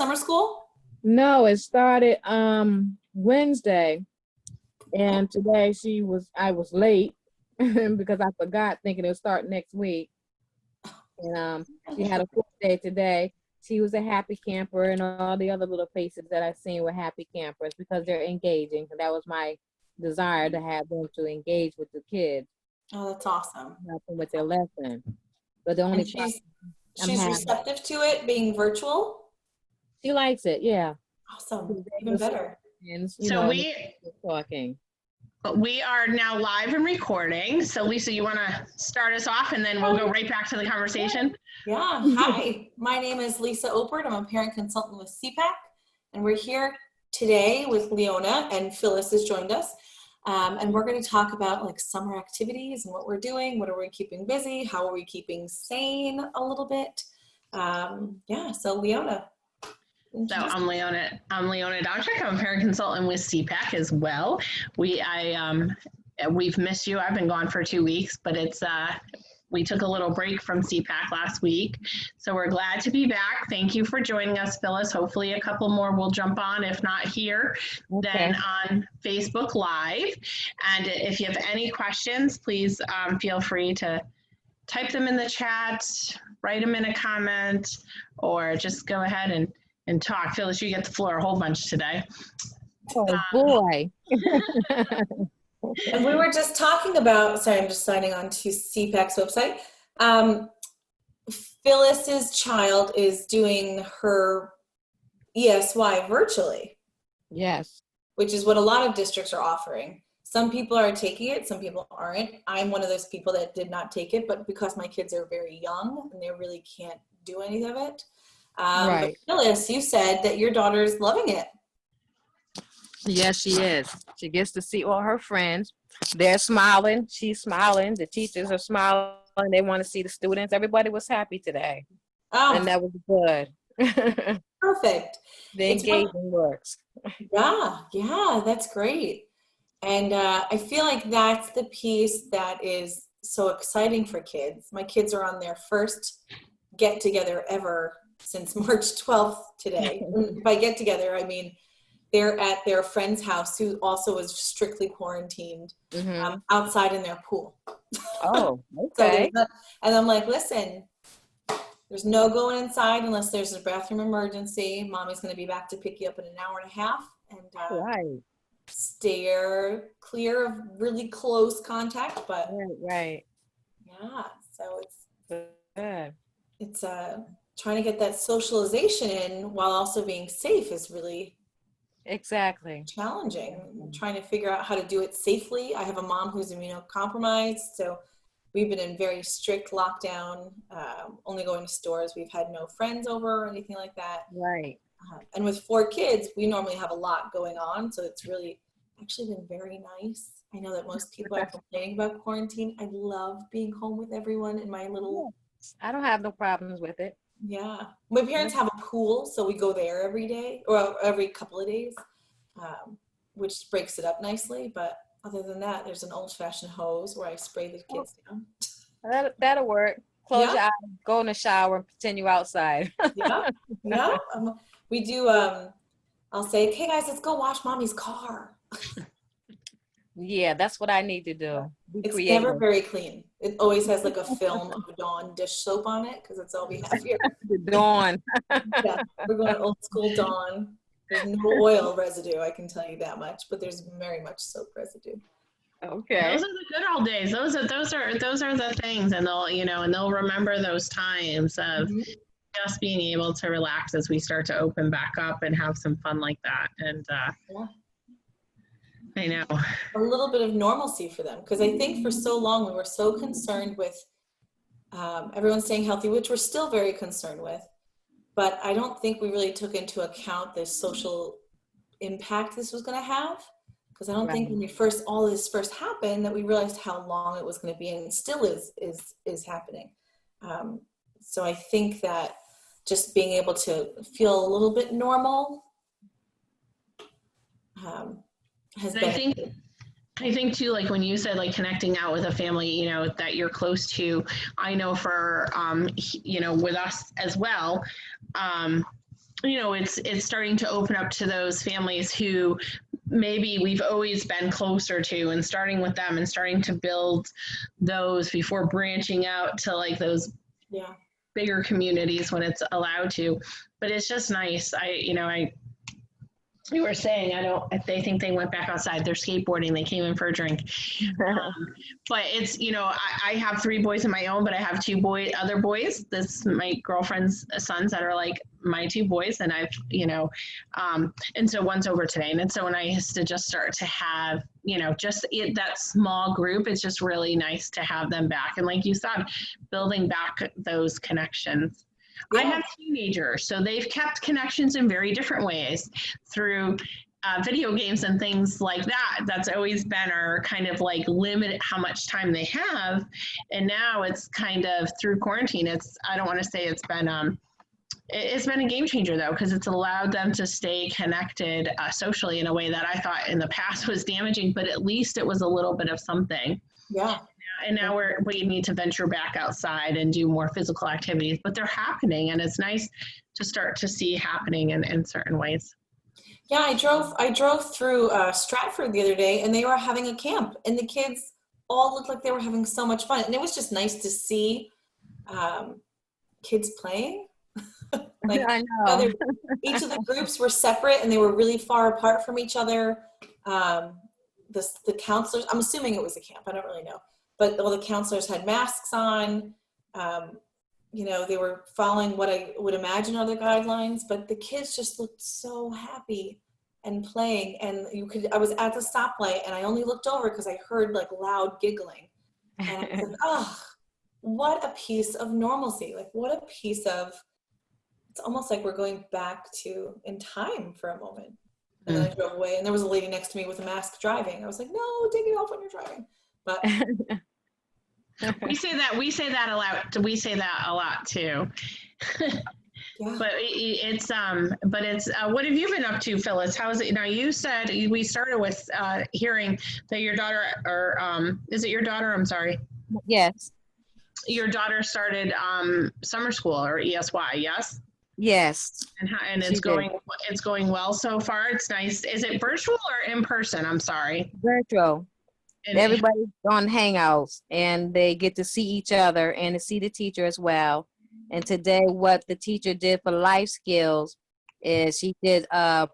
summer school? No, it started Wednesday, and today I was late because I forgot, thinking it would start next week. And she had a full day today. She was a happy camper, and all the other little faces that I've seen were happy campers because they're engaging. And that was my desire, to have them to engage with the kids. Oh, that's awesome. Help them with their lesson. But the only she's receptive to it being virtual. She likes it, yeah. Awesome, even better. So talking. We are now live and recording. So Lisa, you want to start us off, and then we'll go right back to the conversation? Yeah. Hi, my name is Lisa Opert. I'm a parent consultant with CPAC, and we're here today with Leona, and Phyllis has joined us. And we're going to talk about like summer activities and what we're doing, what are we keeping busy, how are we keeping sane a little bit. Yeah, so Leona. So I'm Leona Dowczyk. I'm a parent consultant with CPAC as well. We've missed you. I've been gone for 2 weeks, but we took a little break from CPAC last week. So we're glad to be back. Thank you for joining us, Phyllis. Hopefully a couple more will jump on, if not here, then on Facebook Live. And if you have any questions, please feel free to type them in the chat, write them in a comment, or just go ahead and talk. Phyllis, you get the floor a whole bunch today. Oh boy. And we were just talking about, sorry, I'm just signing on to CPAC's website. Phyllis's child is doing her ESY virtually. Yes. Which is what a lot of districts are offering. Some people are taking it, some people aren't. I'm one of those people that did not take it, but because my kids are very young and they really can't do any of it. Right. But Phyllis, you said that your daughter's loving it. Yes, she is. She gets to see all her friends. They're smiling. She's smiling. The teachers are smiling. They want to see the students. Everybody was happy today. Oh. And that was good. Perfect. The engagement works. Yeah, that's great. And I feel like that's the piece that is so exciting for kids. My kids are on their first get-together ever since March 12th today. By get-together, I mean they're at their friend's house, who also is strictly quarantined, outside in their pool. Oh, okay. And I'm like, listen, there's no going inside unless there's a bathroom emergency. Mommy's going to be back to pick you up in an hour and a half. And steer clear of really close contact. But right. Yeah, so it's good. It's trying to get that socialization in while also being safe is really challenging. Trying to figure out how to do it safely. I have a mom who's immunocompromised, so we've been in very strict lockdown, only going to stores. We've had no friends over or anything like that. Right. And with 4 kids, we normally have a lot going on, so it's really actually been very nice. I know that most people are complaining about quarantine. I love being home with everyone in my little... I don't have no problems with it. Yeah. My parents have a pool, so we go there every day or every couple of days, which breaks it up nicely. But other than that, there's an old-fashioned hose where I spray the kids down. That'll work. Close your eyes, go in the shower, and pretend you're outside. Yeah. We do, I'll say, hey guys, let's go wash mommy's car. Yeah, that's what I need to do. It's never very clean. It always has like a film of Dawn dish soap on it because it's all we have here. The Dawn. Yeah, we're going old school Dawn. There's no oil residue, I can tell you that much, but there's very much soap residue. Okay. Those are the good old days. Those are the things, and they'll remember those times of just being able to relax as we start to open back up and have some fun like that. And I know. A little bit of normalcy for them, because I think for so long we were so concerned with everyone staying healthy, which we're still very concerned with, but I don't think we really took into account the social impact this was going to have, because I don't think when all this first happened that we realized how long it was going to be, and it still is happening. So I think that just being able to feel a little bit normal has been. I think too, like when you said like connecting out with a family, that you're close to, I know for, with us as well, you know, it's starting to open up to those families who maybe we've always been closer to, and starting with them and starting to build those before branching out to like those Yeah. bigger communities when it's allowed to. But it's just nice. You were saying, if they think they went back outside, they're skateboarding, they came in for a drink. But it's, you know, I have 3 boys of my own, but I have 2 other boys. This my girlfriend's sons that are like my 2 boys. And I've, you know, and so one's over today. And so when I used to just start to have, you know, that small group, it's just really nice to have them back. And like you said, building back those connections. Yeah. I have teenagers, so they've kept connections in very different ways through video games and things like that. That's always been our kind of like limit how much time they have. And now it's kind of through quarantine. I don't want to say it's been a game changer though, because it's allowed them to stay connected socially in a way that I thought in the past was damaging, but at least it was a little bit of something. Yeah. And now we need to venture back outside and do more physical activities, but they're happening, and it's nice to start to see happening in certain ways. Yeah, I drove through Stratford the other day, and they were having a camp, and the kids all looked like they were having so much fun, and it was just nice to see kids playing. Like, I know. Each of the groups were separate, and they were really far apart from each other. The counselors, I'm assuming it was a camp, I don't really know. But all the counselors had masks on. You know, they were following what I would imagine are the guidelines, but the kids just looked so happy and playing. And I was at the stoplight, and I only looked over because I heard like loud giggling. And I said, oh, what a piece of normalcy. Like, what a piece of, it's almost like we're going back to in time for a moment. And then I drove away, and there was a lady next to me with a mask driving. I was like, no, take it off when you're driving. But we say that a lot. We say that a lot too. Yeah. But it's what have you been up to, Phyllis? How is it now? You said we started with hearing that your daughter, or is it your daughter? I'm sorry. Yes. Your daughter started summer school, or ESY. Yes. Yes. And it's going well so far. It's nice. Is it virtual or in person? I'm sorry. Virtual. And everybody's on Hangouts, and they get to see each other and to see the teacher as well. And today, what the teacher did for life skills is she did a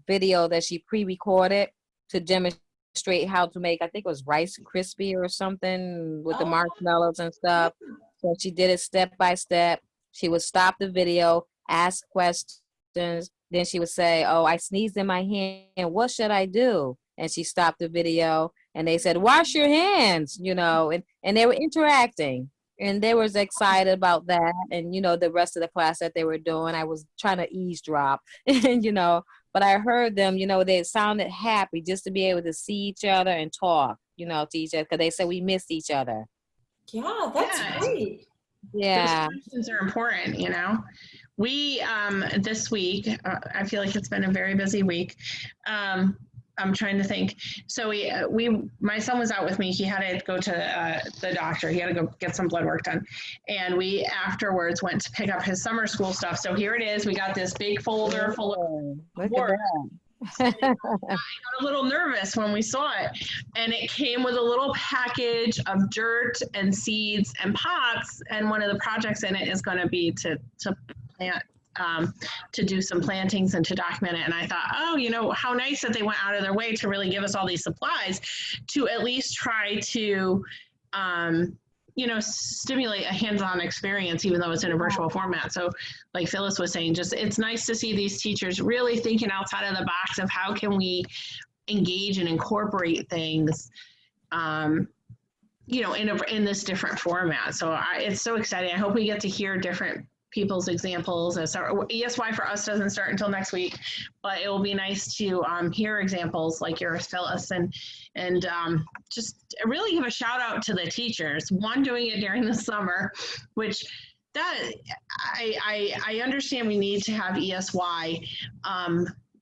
video that she pre-recorded to demonstrate how to make, I think it was Rice Krispie or something with the marshmallows and stuff. So she did it step by step. She would stop the video, ask questions. Then she would say, oh, I sneezed in my hand. What should I do? And she stopped the video, and they said, wash your hands, you know, and they were interacting, and they was excited about that. And, you know, the rest of the class that they were doing, I was trying to eavesdrop, and, you know, but I heard them, you know, they sounded happy just to be able to see each other and talk, you know, to each other, because they said we missed each other. Yeah, that's great. Yeah. Those connections are important, you know. We, this week, I feel like it's been a very busy week. I'm trying to think. So my son was out with me. He had to go to the doctor. He had to go get some blood work done. And we afterwards went to pick up his summer school stuff. So here it is. We got this big folder full of work. I got a little nervous when we saw it. And it came with a little package of dirt and seeds and pots. And one of the projects in it is going to be to plant, to do some plantings and to document it. And I thought, oh, you know, how nice that they went out of their way to really give us all these supplies to at least try to, you know, stimulate a hands-on experience, even though it's in a virtual format. So like Phyllis was saying, just, it's nice to see these teachers really thinking outside of the box of how can we engage and incorporate things, you know, in this different format. So it's so exciting. I hope we get to hear different people's examples. ESY for us doesn't start until next week, but it will be nice to hear examples like yours, Phyllis, and just really give a shout out to the teachers. One, doing it during the summer, which that I understand we need to have ESY,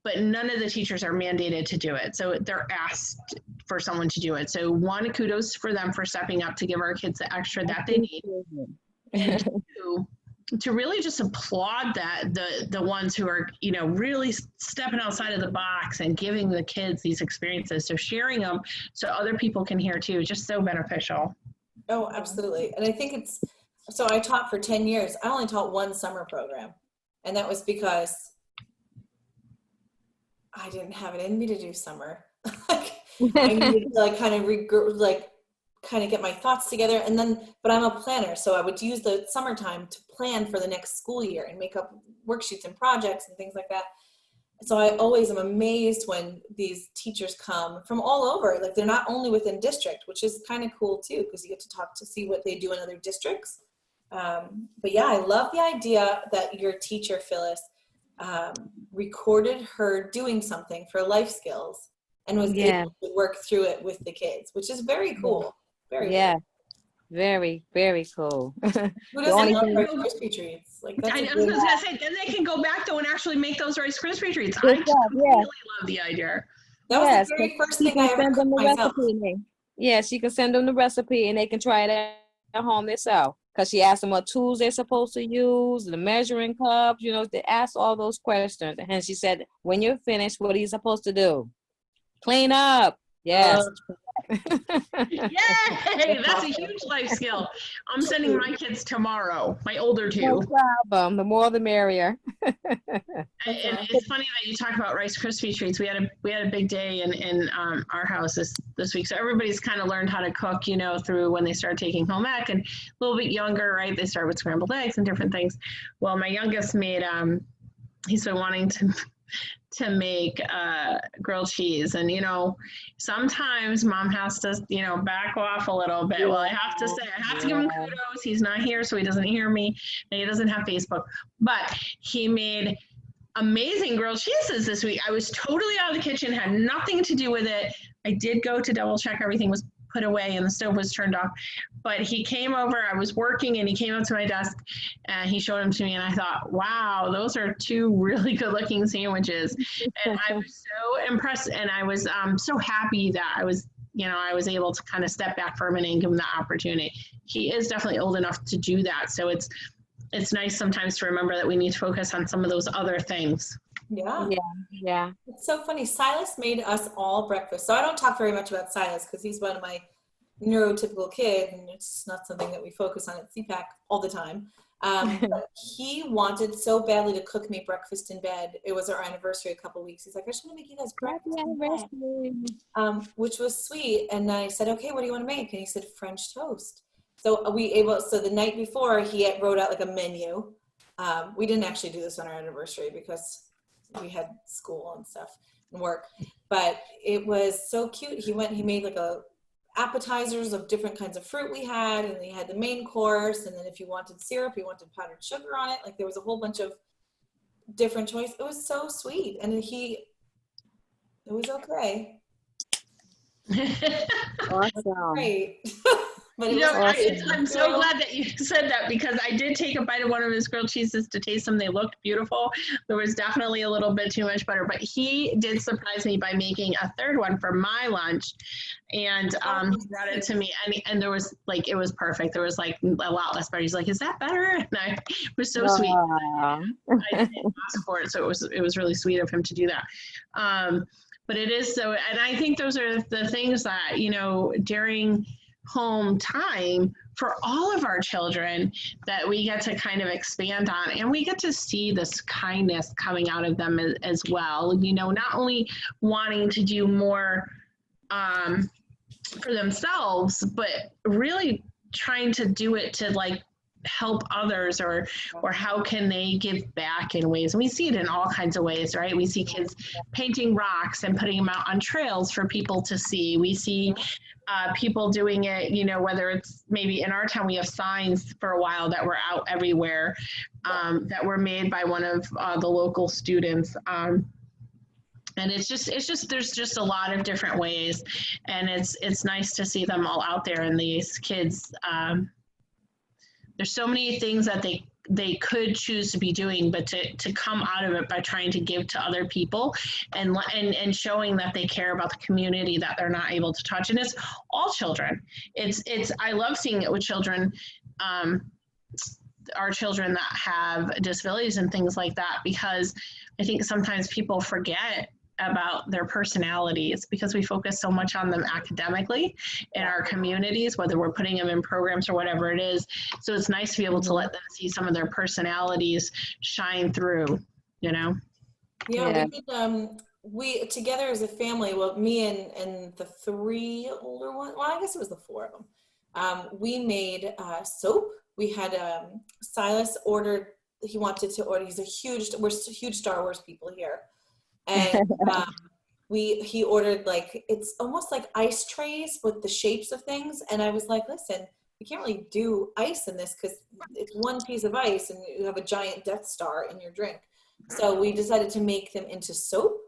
but none of the teachers are mandated to do it. So they're asked for someone to do it. So one, kudos for them for stepping up to give our kids the extra that they need. And two, to really just applaud that the ones who are, you know, really stepping outside of the box and giving the kids these experiences. So sharing them so other people can hear too, just so beneficial. Oh, absolutely. And I think it's, so I taught for 10 years. I only taught one summer program. And that was because I didn't have it in me to do summer. Like, I needed to like kind of get my thoughts together. And then, but I'm a planner. So I would use the summertime to plan for the next school year and make up worksheets and projects and things like that. So I always am amazed when these teachers come from all over. Like, they're not only within district, which is kind of cool too, because you get to talk to see what they do in other districts. But yeah, I love the idea that your teacher, Phyllis, recorded her doing something for life skills and was able to work through it with the kids, which is very cool. Very cool. Very, very cool. Who doesn't love Rice Krispie treats? Like, that's I was going to say, then they can go back though and actually make those Rice Krispie treats. I really love the idea. That was the very first thing I ever cooked myself. Yeah, she can send them the recipe and they can try it at home themselves. Because she asked them what tools they're supposed to use, the measuring cups, you know, they asked all those questions. And she said, when you're finished, what are you supposed to do? Clean up. Yes. Yay! That's a huge life skill. I'm sending my kids tomorrow, my older two. No problem. The more the merrier. And it's funny that you talk about Rice Krispie treats. We had a big day in our house this week. So everybody's kind of learned how to cook, you know, through when they started taking home ec and a little bit younger, right? They start with scrambled eggs and different things. Well, my youngest made he's been wanting to make grilled cheese, and you know, sometimes mom has to, you know, back off a little bit. Well, I have to say, I have to give him kudos. He's not here, so he doesn't hear me, and he doesn't have Facebook, but he made amazing grilled cheeses this week. I was totally out of the kitchen, had nothing to do with it. I did go to double check everything was put away and the stove was turned off, but he came over, I was working, and he came up to my desk and he showed them to me, and I thought, wow, those are two really good looking sandwiches. And I was so impressed, and I was so happy that I was able to kind of step back for a minute and give him the opportunity. He is definitely old enough to do that, so it's nice sometimes to remember that we need to focus on some of those other things. Yeah. It's so funny. Silas made us all breakfast. So I don't talk very much about Silas because he's one of my neurotypical kids, and it's not something that we focus on at CPAC all the time. But he wanted so badly to cook me breakfast in bed. It was our anniversary a couple of weeks. He's like, I just want to make you guys breakfast in bed, which was sweet. And I said, okay, what do you want to make? And he said, French toast. So so the night before, he wrote out like a menu. We didn't actually do this on our anniversary because we had school and stuff and work, but it was so cute. He made like appetizers of different kinds of fruit we had, and he had the main course, and then if you wanted syrup, you wanted powdered sugar on it. Like, there was a whole bunch of different choices. It was so sweet, and it was okay. Awesome. Great. But You know, awesome. I'm so glad that you said that, because I did take a bite of one of his grilled cheeses to taste them. They looked beautiful. There was definitely a little bit too much butter, but he did surprise me by making a third one for my lunch, and he brought it to me, and there was like, it was perfect. There was like a lot less butter. He's like, "Is that better?" And I was so sweet. I didn't ask for it, so it was really sweet of him to do that. But it is so, and I think those are the things that, you know, during home time for all of our children that we get to kind of expand on, and we get to see this kindness coming out of them as well. You know, not only wanting to do more for themselves, but really trying to do it to like help others, or how can they give back in ways. And we see it in all kinds of ways, right? We see kids painting rocks and putting them out on trails for people to see. We see people doing it, you know, whether it's maybe in our town, we have signs for a while that were out everywhere that were made by one of the local students. And it's just, there's just a lot of different ways, and it's nice to see them all out there. And these kids, there's so many things that they could choose to be doing, but to come out of it by trying to give to other people and showing that they care about the community that they're not able to touch. And it's all children. I love seeing it with children. our children that have disabilities and things like that, because I think sometimes people forget about their personalities because we focus so much on them academically in our communities, whether we're putting them in programs or whatever it is. So it's nice to be able to let them see some of their personalities shine through, you know? Yeah, Yeah. we did, we together as a family, well, me and the three older ones, well, I guess it was the four of them. We made soap. We had Silas ordered, he wanted to order, we're huge Star Wars people here. And he ordered, like, it's almost like ice trays with the shapes of things. And I was like, listen, we can't really do ice in this because it's one piece of ice and you have a giant Death Star in your drink. So we decided to make them into soap.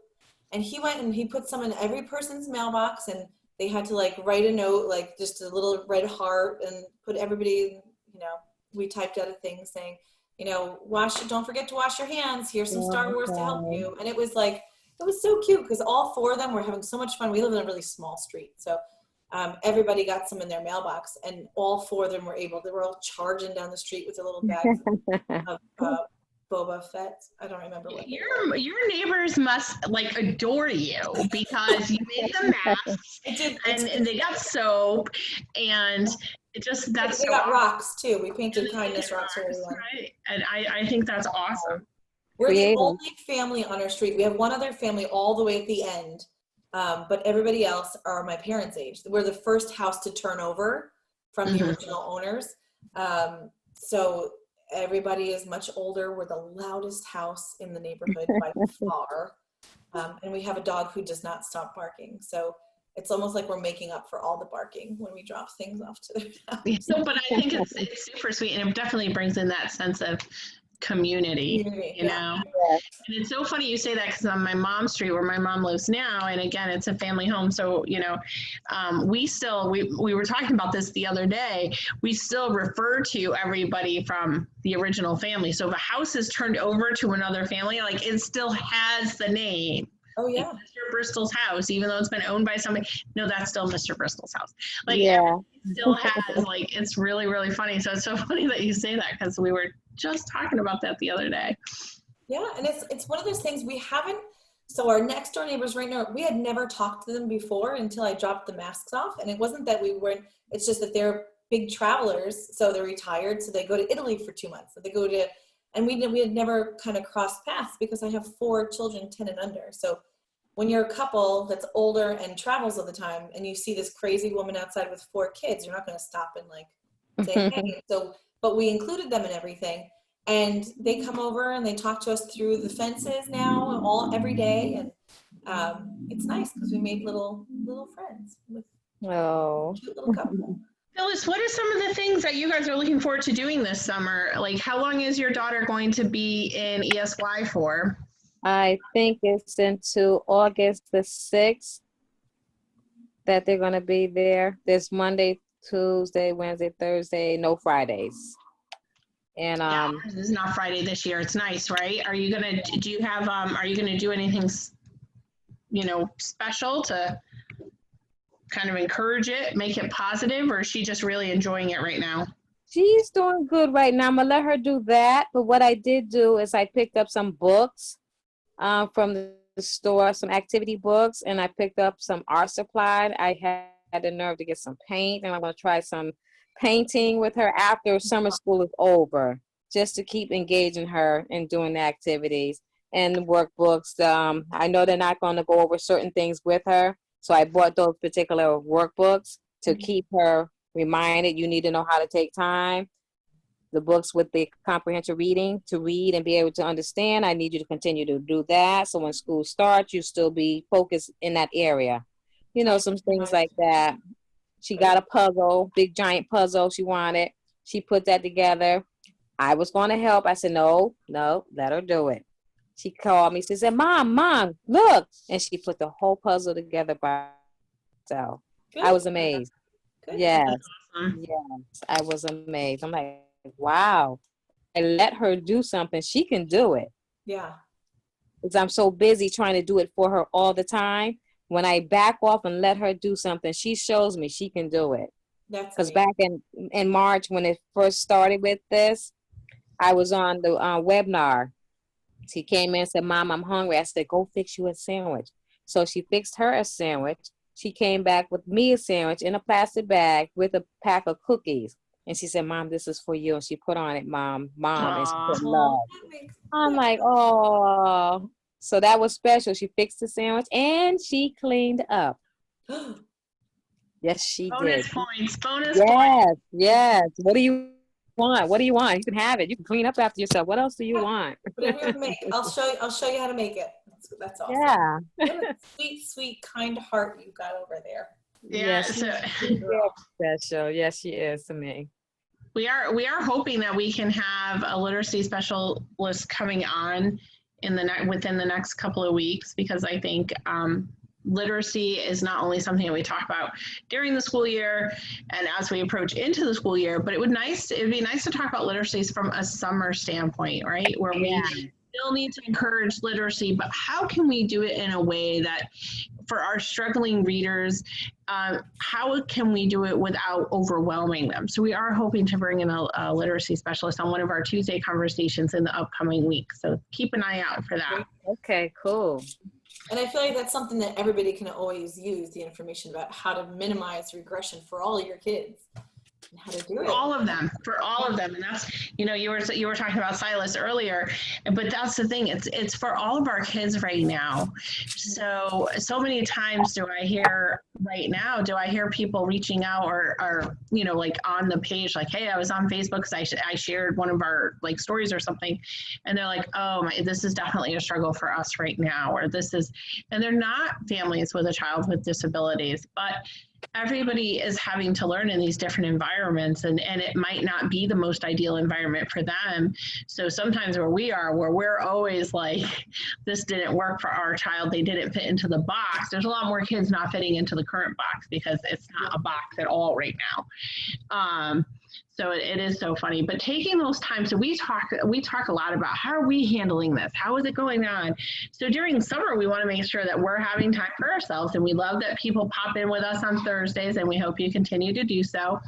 And he went and he put some in every person's mailbox, and they had to, like, write a note, like just a little red heart, and put everybody, you know, we typed out a thing saying, you know, don't forget to wash your hands. Here's some Star Wars to help you. And it was like, it was so cute because all four of them were having so much fun. We live in a really small street. So everybody got some in their mailbox, and all four of them they were all charging down the street with their little bags of Boba Fett. I don't remember what your neighbors must, like, adore you because you made them masks and they got soap, and it just, that's they so got awesome. rocks too. We painted kindness rocks for everyone. Right? And I think that's awesome. We're Creative. the only family on our street. We have one other family all the way at the end, but everybody else are my parents' age. We're the first house to turn over from the original owners. So everybody is much older. We're the loudest house in the neighborhood by far. And we have a dog who does not stop barking. So it's almost like we're making up for all the barking when we drop things off to their house. So, but I think it's super sweet, and it definitely brings in that sense of community, you know. Yes. And it's so funny you say that, because on my mom's street where my mom lives now, and again, it's a family home, so, you know, we were talking about this the other day, we still refer to everybody from the original family. So if a house is turned over to another family, like, it still has the name. Oh yeah. Like, Mr. Bristol's house, even though it's been owned by somebody, no, that's still Mr. Bristol's house. Like, Yeah. it still has, like, it's really, really funny. So it's so funny that you say that, because we were just talking about that the other day. Yeah, and it's one of those things we haven't. So our next door neighbors right now, we had never talked to them before until I dropped the masks off. And it wasn't that we weren't, it's just that they're big travelers. So they're retired. So they go to Italy for 2 months. So they go to, and we had never kind of crossed paths because I have 4 children, 10 and under. So when you're a couple that's older and travels all the time, and you see this crazy woman outside with 4 kids, you're not going to stop and, like, say, hey. So, but we included them in everything. And they come over and they talk to us through the fences now every day. And it's nice because we made little friends with Oh. a cute little couple. Phyllis, what are some of the things that you guys are looking forward to doing this summer? Like, how long is your daughter going to be in ESY for? I think it's into August the 6th that they're going to be there. There's Monday, Tuesday, Wednesday, Thursday, no Fridays. And Yeah, this is not Friday this year. It's nice, right? Are you gonna do anything, you know, special to kind of encourage it, make it positive, or is she just really enjoying it right now? she's doing good right now. I'm gonna let her do that. But what I did do is I picked up some books from the store, some activity books, and I picked up some art supply. I had the nerve to get some paint, and I'm gonna try some painting with her after summer school is over, just to keep engaging her in doing the activities and the workbooks. I know they're not going to go over certain things with her, so I bought those particular workbooks to keep her reminded. You need to know how to take time. The books with the comprehensive reading to read and be able to understand. I need you to continue to do that, so when school starts, you still be focused in that area. You know, some things like that. She got a puzzle, big giant puzzle she wanted. She put that together. I was going to help. I said, no, let her do it. She called me. She said, Mom, look. And she put the whole puzzle together by herself. I was amazed. Good. Yes. Awesome. Yes, I was amazed. I'm like, wow. I let her do something. She can do it. Yeah. Because I'm so busy trying to do it for her all the time. When I back off and let her do something, she shows me she can do it. That's Because back in March when it first started with this, I was on the webinar. She came in and said, Mom, I'm hungry. I said, go fix you a sandwich. So she fixed her a sandwich. She came back with me a sandwich in a plastic bag with a pack of cookies. And she said, Mom, this is for you. And she put on it, Mom, and she put love. I'm like, oh. So that was special. She fixed the sandwich and she cleaned up. Yes, she Bonus did. points, bonus points. Yes. What do you want? What do you want? You can have it. You can clean up after yourself. What else do you want? Whatever you make, I'll show you how to make it. That's awesome. Yeah. What a sweet, sweet, kind heart you've got over there. Yeah, Yes, so special. Yes, she is to me. we are hoping that we can have a literacy specialist coming on within the next couple of weeks, because I think literacy is not only something that we talk about during the school year and as we approach into the school year, but it'd be nice to talk about literacies from a summer standpoint, right? Where we still need to encourage literacy, but how can we do it in a way that for our struggling readers, how can we do it without overwhelming them? So we are hoping to bring in a literacy specialist on one of our Tuesday conversations in the upcoming week. So keep an eye out for that. Okay, cool. And I feel like that's something that everybody can always use, the information about how to minimize regression for all your kids and how to do it. For all of them. And that's, you were talking about Silas earlier, but that's the thing. It's for all of our kids right now. So many times do I hear people reaching out or like on the page, like, hey, I was on Facebook because I shared one of our like stories or something. And they're like, oh, this is definitely a struggle for us right now. And they're not families with a child with disabilities, but everybody is having to learn in these different environments, and it might not be the most ideal environment for them. So sometimes where we're always like, this didn't work for our child, they didn't fit into the box. There's a lot more kids not fitting into the current box because it's not a box at all right now. So it is so funny, but taking those times, so we talk a lot about how are we handling this? How is it going on? So during summer, we want to make sure that we're having time for ourselves, and we love that people pop in with us on Thursdays, and we hope you continue to do so.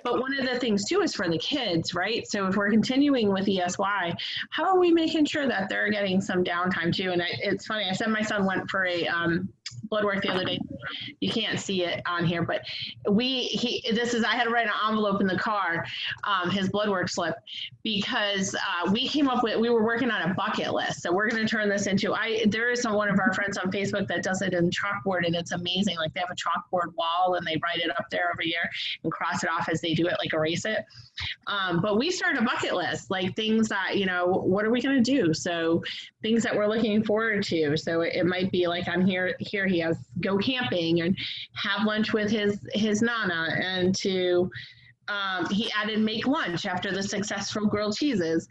But one of the things too is for the kids, right? So if we're continuing with ESY, how are we making sure that they're getting some downtime too? And it's funny, I said my son went for a blood work the other day. You can't see it on here, but I had to write an envelope in the car, his blood work slip, because we were working on a bucket list. So we're going to turn this into, there is one of our friends on Facebook that does it in chalkboard, and it's amazing. Like, they have a chalkboard wall and they write it up there every year and cross it off as they do it, like erase it. But we started a bucket list, like things that, what are we going to do? So things that we're looking forward to. So it might be like on here he has go camping and have lunch with his nana, and to he added make lunch after the successful grilled cheeses.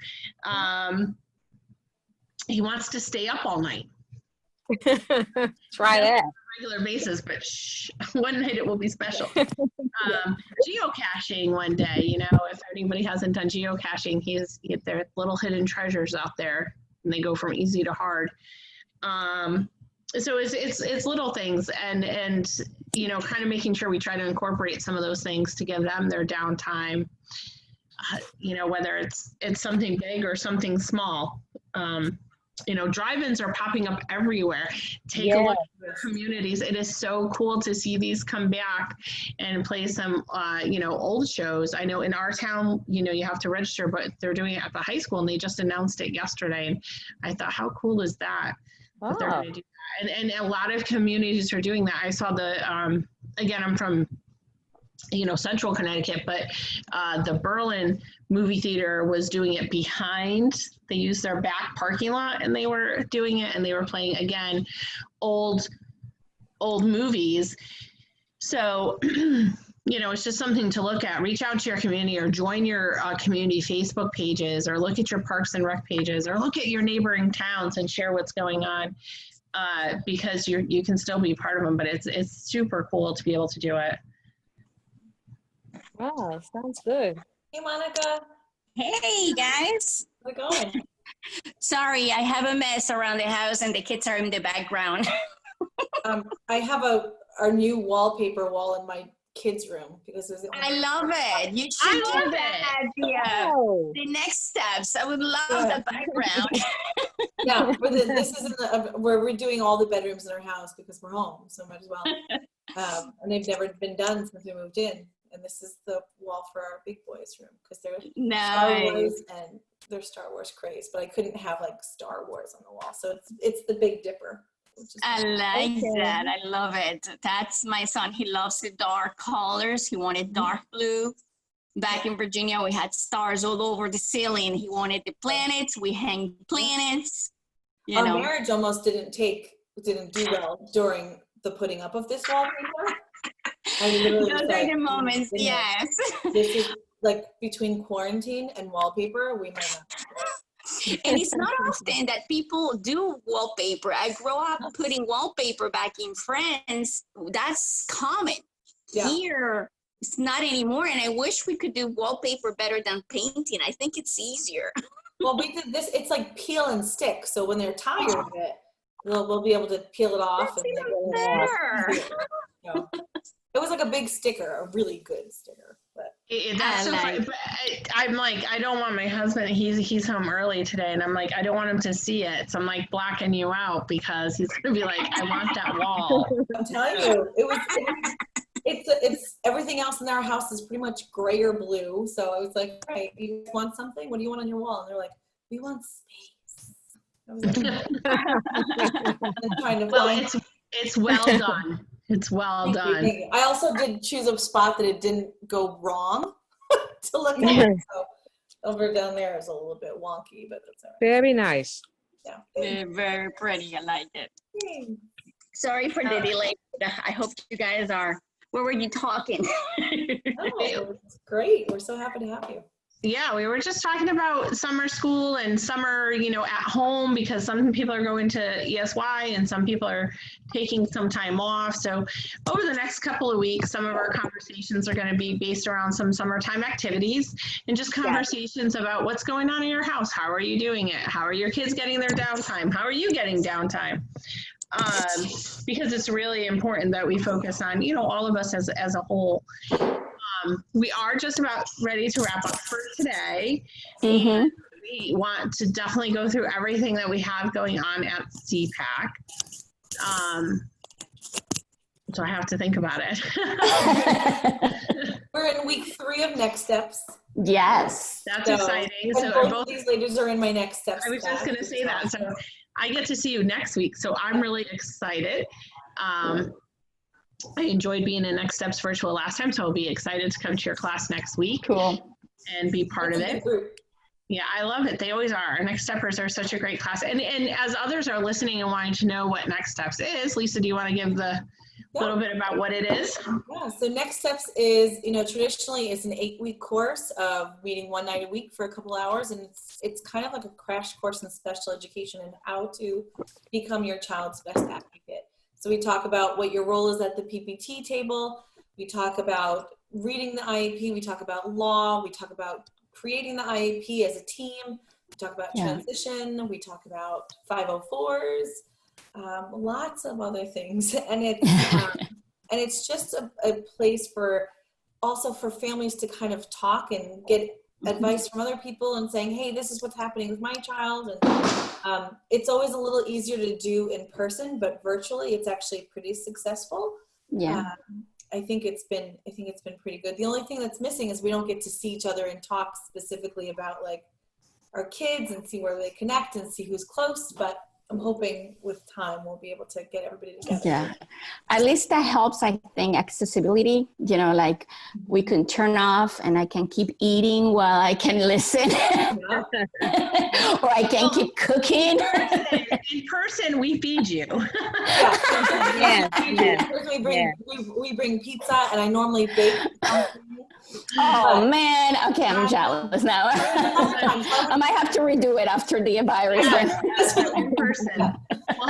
He wants to stay up all night. Try that. Regular basis, but one night it will be special. Geocaching one day, if anybody hasn't done geocaching, there are little hidden treasures out there, and they go from easy to hard. So it's little things, and kind of making sure we try to incorporate some of those things to give them their downtime. Whether it's something big or something small. Drive-ins are popping up everywhere. Take a look at the communities. It is so cool to see these come back and play some, old shows. I know in our town, you have to register, but they're doing it at the high school, and they just announced it yesterday. And I thought, how cool is that? That they're going to do that. And a lot of communities are doing that. I saw again, I'm from Central Connecticut, but the Berlin movie theater was doing it behind. They used their back parking lot, and they were doing it, and they were playing, again, old movies. So, it's just something to look at. Reach out to your community, or join your community Facebook pages, or look at your Parks and Rec pages, or look at your neighboring towns and share what's going on, because you can still be part of them, but it's super cool to be able to do it. Wow, sounds good. Hey, Monica. Hey guys. How's it going? Sorry, I have a mess around the house and the kids are in the background. I have our new wallpaper wall in my kids' room because it was the I only. love it. You should I do love that. Oh, The next steps. I would love Yeah. the background. Yeah, this is where we're doing all the bedrooms in our house because we're home, so might as well. And they've never been done since we moved in. And this is the wall for our big boys' room because they're Star Nice. Wars and they're Star Wars craze, but I couldn't have like Star Wars on the wall, so it's the Big Dipper. Which is I like Okay. that. I love it. That's my son. He loves the dark colors. He wanted dark blue. Back in Virginia, we had stars all over the ceiling. He wanted the planets. We hang planets. You Our know. marriage almost didn't do well during the putting up of this wallpaper. I literally Those was are like, the moments. "Goodness, Yes. this is like between quarantine and wallpaper, we might not." And it's not often that people do wallpaper. I grew up putting wallpaper back in France. That's common. Yeah. Here, it's not anymore. And I wish we could do wallpaper better than painting. I think it's easier. Well, we did this. It's like peel and stick. So when they're tired of it, we'll be able to peel it off. That's And like, even better. you know. It was like a big sticker, a really good sticker. But That's so funny. But I'm like, I don't want my husband, he's home early today, and I'm like, I don't want him to see it. So I'm like blacking you out because he's going to be like, I want that wall. I'm telling you, it's everything else in our house is pretty much gray or blue. So I was like, all right, you guys want something? What do you want on your wall? And they're like, we want space. I was like, trying to Well, find. it's well done. It's well done. Thank you. I also did choose a spot that it didn't go wrong to look at. So over down there is a little bit wonky, but that's all right. very nice. Yeah. Very, very pretty. I like it. Yay. Sorry for the delay. I hope you guys are. Where were you talking? Oh, it's great. We're so happy to have you. Yeah, we were just talking about summer school and summer, at home, because some people are going to ESY and some people are taking some time off. So over the next couple of weeks, some of our conversations are going to be based around some summertime activities and just conversations about what's going on in your house. How are you doing it? How are your kids getting their downtime? How are you getting downtime? Because it's really important that we focus on, all of us as a whole. We are just about ready to wrap up for today. And we want to definitely go through everything that we have going on at CPAC. So I have to think about it. We're in week 3 of Next Steps. Yes. That's So, exciting. and So both both, of these ladies are in my Next Steps. I was just going to say that. So I get to see you next week. So I'm really excited. I enjoyed being in Next Steps Virtual last time, so I'll be excited to come to your class next week. Cool. And be part of It's a it. good group. Yeah, I love it. They always are. Our Next Steppers are such a great class. And as others are listening and wanting to know what Next Steps is, Lisa, do you want to give the little bit about what it is? Yeah, so Next Steps is, traditionally it's an 8-week course of meeting one night a week for a couple hours. And it's kind of like a crash course in special education and how to become your child's best advocate. So we talk about what your role is at the PPT table. We talk about reading the IEP. We talk about law. We talk about creating the IEP as a team. We talk about transition. We talk about 504s, lots of other things. And it's just a place for families to kind of talk and get advice from other people and saying, hey, this is what's happening with my child. And it's always a little easier to do in person, but virtually it's actually pretty successful. Yeah. I think it's been pretty good. The only thing that's missing is we don't get to see each other and talk specifically about like our kids and see where they connect and see who's close, but I'm hoping with time we'll be able to get everybody together. Yeah, at least that helps, I think, accessibility, like we can turn off and I can keep eating while I can listen. Or I can keep cooking. In person, we feed you. We bring pizza and I normally bake something. Oh man, okay, I'm jealous now. I might have to redo it after the virus. In person. We'll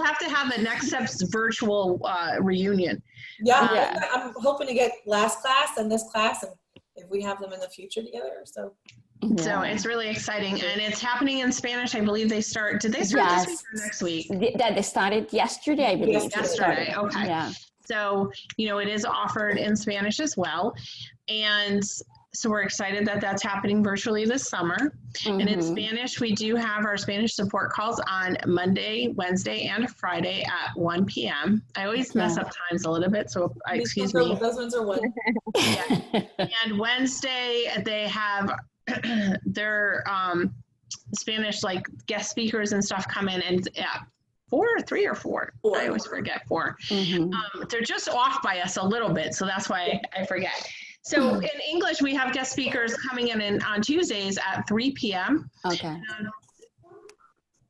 have to have a Next Steps virtual reunion. Yeah, I'm hoping to get last class and this class, and if we have them in the future together. So it's really exciting, and it's happening in Spanish. I believe they start. Did they start this week or next week? That they started yesterday, I believe. Yesterday. Okay. Yeah. So, it is offered in Spanish as well. And so we're excited that that's happening virtually this summer. And in Spanish, we do have our Spanish support calls on Monday, Wednesday, and Friday at 1 p.m. I always mess up times a little bit, so excuse me. Those ones are one. Yeah. And Wednesday, they have their Spanish, like guest speakers and stuff come in, and 3 or 4. I always forget 4. They're just off by us a little bit, so that's why I forget. So in English, we have guest speakers coming in on Tuesdays at 3 p.m. Okay. And on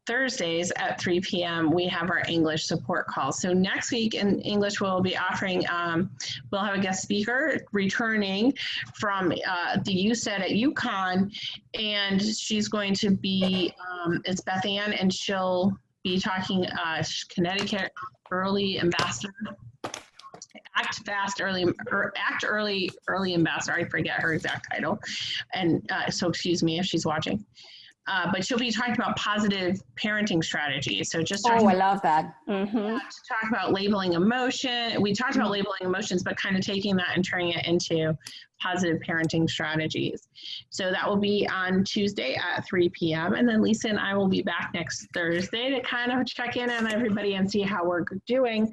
Thursdays at 3 p.m. we have our English support calls. So next week in English, we'll be offering, we'll have a guest speaker returning from the USED at UConn, and she's going to be, it's Beth Ann, and she'll be talking Connecticut Early Ambassador. Act Early Ambassador. I forget her exact title. And so excuse me if she's watching. But she'll be talking about positive parenting strategies. So just I love that. To talk about labeling emotion. We talked about labeling emotions, but kind of taking that and turning it into positive parenting strategies. So that will be on Tuesday at 3 p.m. And then Lisa and I will be back next Thursday to kind of check in on everybody and see how we're doing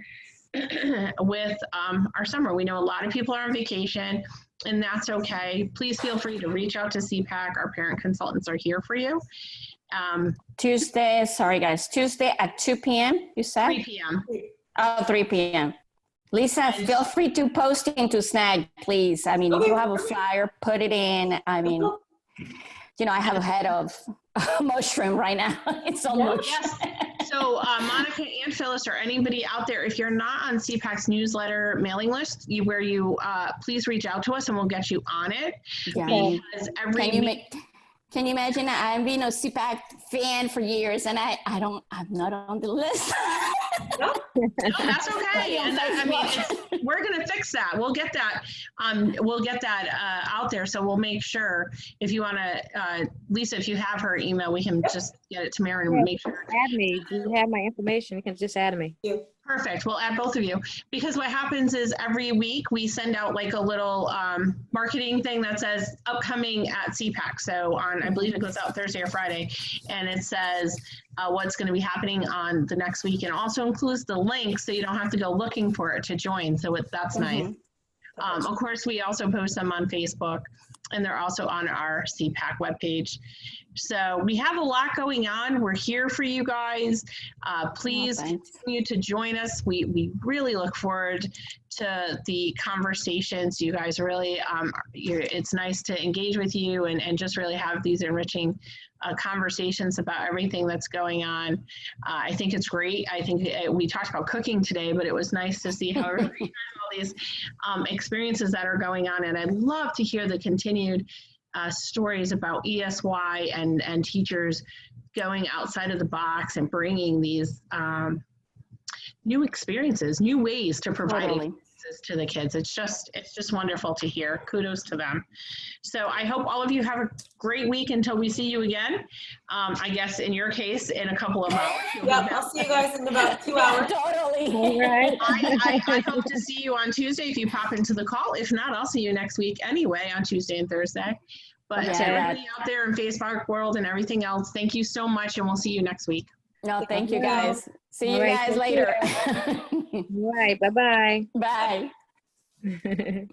with our summer. We know a lot of people are on vacation, and that's okay. Please feel free to reach out to CPAC. Our parent consultants are here for you. Tuesday at 2 p.m. you said? 3 p.m. Oh, 3 p.m. Lisa, feel free to post into Snag, please. I mean, if you have a flyer, put it in. I mean, I have a head of mushroom right now. It's so much. Yes. So Monica and Phyllis, or anybody out there, if you're not on CPAC's newsletter mailing list, please reach out to us and we'll get you on it. Yeah. Because Can you imagine? I've been a CPAC fan for years, and I'm not on the list. No, that's okay. And we're going to fix that. We'll get that. Out there. So we'll make sure, if you want to, Lisa, if you have her email, we can just get it to Mary and make sure. Add me. You have my information. You can just add me. Perfect. We'll add both of you, because what happens is every week we send out like a little marketing thing that says upcoming at CPAC. So I believe it goes out Thursday or Friday, and it says what's going to be happening on the next week, and also includes the link so you don't have to go looking for it to join. So that's nice. Of course, we also post them on Facebook, and they're also on our CPAC webpage. So we have a lot going on. We're here for you guys. Please continue to join us. We really look forward to the conversations. You guys really, it's nice to engage with you and just really have these enriching conversations about everything that's going on. I think it's great. I think we talked about cooking today, but it was nice to see how everybody has all these experiences that are going on. And I'd love to hear the continued stories about ESY and teachers going outside of the box and bringing these new experiences, new ways to provide experiences to the kids. It's just wonderful to hear. Kudos to them. So I hope all of you have a great week until we see you again. I guess in your case, in a couple of hours. Yep, I'll see you guys in about 2 hours. Totally. All right. I hope to see you on Tuesday if you pop into the call. If not, I'll see you next week anyway on Tuesday and Thursday. But to everybody out there in Facebook world and everything else, thank you so much, and we'll see you next week. No, thank you guys. See you All right, guys later. All right. Bye-bye. Bye.